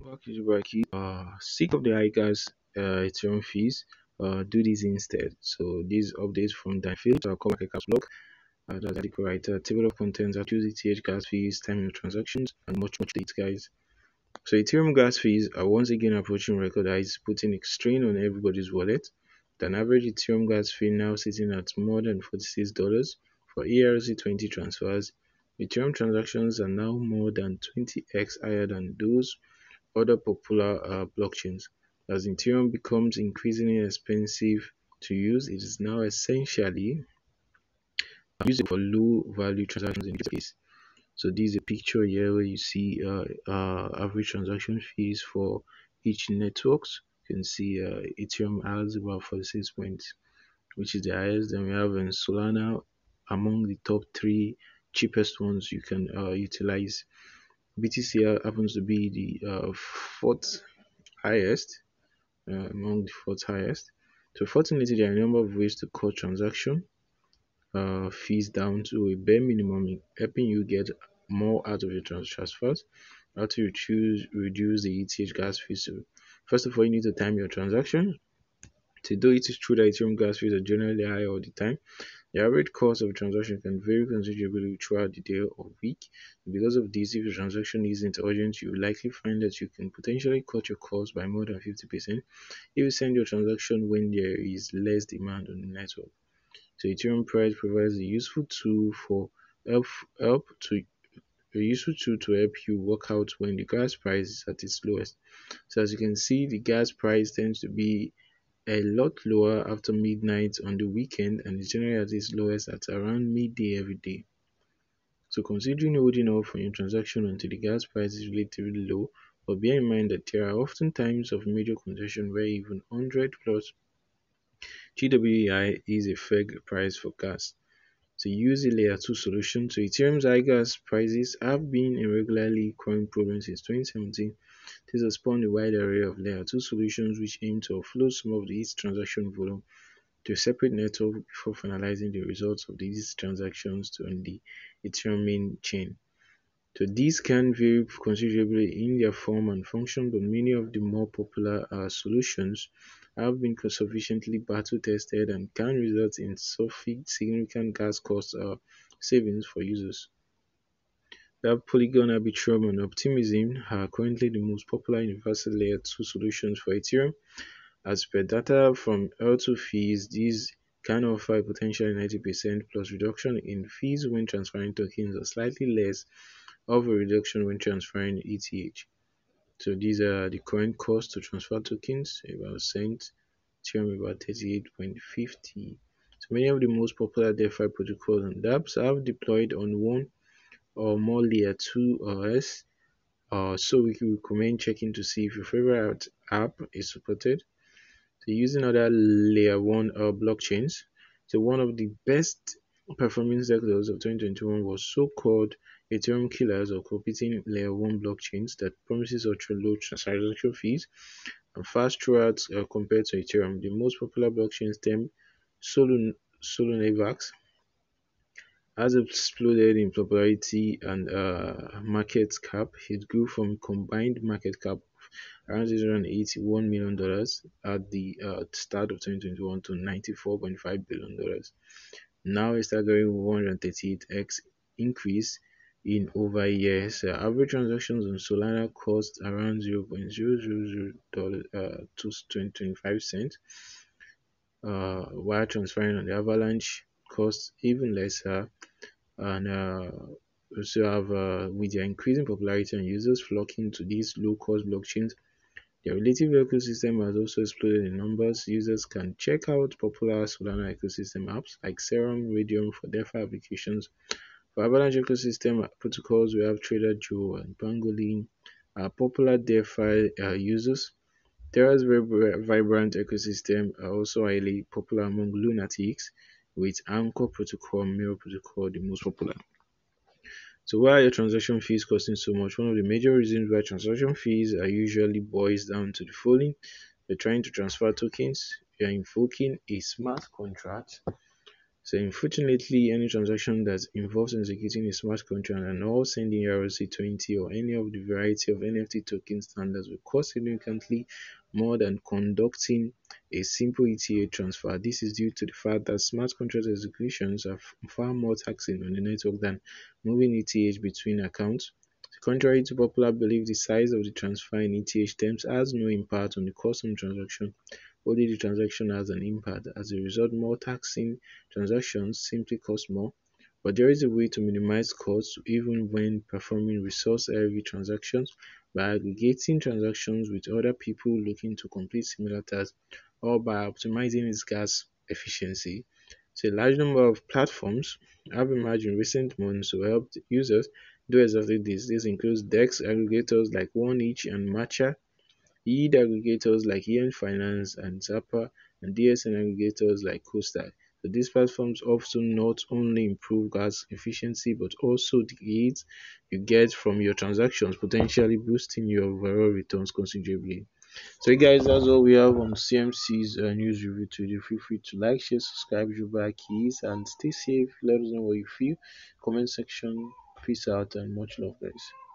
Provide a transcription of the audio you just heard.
back to Zubaki. Sick of the high gas Ethereum fees. Do this instead. So these updates from Dan Field, our core market caps blog. That's article writer, table of contents, accuse ETH gas fees, timing of transactions, and much data, guys. So Ethereum gas fees are once again approaching record highs, putting a strain on everybody's wallet. With an average Ethereum gas fee now sitting at more than $46 for ERC20 transfers. Ethereum transactions are now more than 20x higher than those other popular blockchains. As Ethereum becomes increasingly expensive to use, it is now essentially used for low value transactions in this case. So this is a picture here where you see average transaction fees for each networks. You can see Ethereum has about 46 points, which is the highest. Then we have in Solana among the top three cheapest ones you can utilize. BTC happens to be the fourth highest, among the fourth highest. So fortunately, there are a number of ways to cut transaction fees down to a bare minimum, helping you get more out of your transfers. How to reduce the ETH gas fees. So first of all, you need to time your transaction. To do it is true that Ethereum gas fees are generally high all the time. The average cost of a transaction can vary considerably throughout the day or week. Because of this, if your transaction isn't urgent, you will likely find that you can potentially cut your costs by more than 50% if you send your transaction when there is less demand on the network. So Ethereum Price provides a useful tool for help, help to a useful tool to help you work out when the gas price is at its lowest. So as you can see, the gas price tends to be a lot lower after midnight on the weekend and is generally at its lowest at around midday every day. So considering holding off on your transaction until the gas price is relatively low, but bear in mind that there are often times of major congestion where even 100 plus GWI is a fair price for gas. To use a layer 2 solution to Ethereum's high gas prices have been a regularly occurring problem since 2017. This has spawned a wide array of layer 2 solutions which aim to offload some of the ETH transaction volume to a separate network before finalizing the results of these transactions on the Ethereum main chain. So these can vary considerably in their form and function, but many of the more popular solutions have been sufficiently battle tested and can result in significant gas cost savings for users. We have Polygon, Arbitrum, and Optimism are currently the most popular universal layer 2 solutions for Ethereum. As per data from L2 fees, these can offer a potential 90% plus reduction in fees when transferring tokens or slightly less of a reduction when transferring ETH. So these are the current cost to transfer tokens, about cent, Ethereum about 38.50. So many of the most popular DeFi protocols and dApps have deployed on one or more layer 2 OS. So we can recommend checking to see if your favorite app is supported. So using other layer 1 blockchains. So one of the best performing sectors of 2021 was so-called Ethereum killers or competing layer 1 blockchains that promises ultra low transaction fees and fast throughput compared to Ethereum. The most popular blockchain stem, Solonavax, has exploded in popularity and market cap. It grew from combined market cap around $681 million at the start of 2021 to $94.5 billion. Now it's staggering 138x increase in over a year. So average transactions on Solana cost around $0.000 to 25 cents, while transferring on the Avalanche costs even lesser. And also have with their increasing popularity and users flocking to these low-cost blockchains, the relative ecosystem has also exploded in numbers. Users can check out popular Solana ecosystem apps like Serum, Radium for DeFi applications. For Avalanche ecosystem protocols, we have Trader Joe and Pangolin, popular DeFi users. Terra's very vibrant ecosystem are also highly popular among lunatics, with Anchor Protocol and Mirror Protocol the most popular. So why are your transaction fees costing so much? One of the major reasons why transaction fees are usually boils down to the following. You're trying to transfer tokens, you're invoking a smart contract. So unfortunately, any transaction that involves executing a smart contract and or sending ERC-20 or any of the variety of NFT token standards will cost significantly more than conducting a simple ETH transfer. This is due to the fact that smart contract executions are far more taxing on the network than moving ETH between accounts. Contrary to popular belief, the size of the transfer in ETH terms has no impact on the cost of the transaction. Only the transaction has an impact. As a result, more taxing transactions simply cost more. But there is a way to minimize costs even when performing resource-heavy transactions by aggregating transactions with other people looking to complete similar tasks or by optimizing its gas efficiency. So a large number of platforms have emerged in recent months to help users do exactly this. This includes DEX aggregators like OneEach and Matcha, yield aggregators like Yen Finance and Zappa, and DSN aggregators like CoStar. So these platforms also not only improve gas efficiency but also the yields you get from your transactions, potentially boosting your overall returns considerably. So guys, that's all we have on CMC's news review today. Feel free to like, share, subscribe, drop by keys, and stay safe. Let us know what you feel. Comment section. Peace out and much love, guys.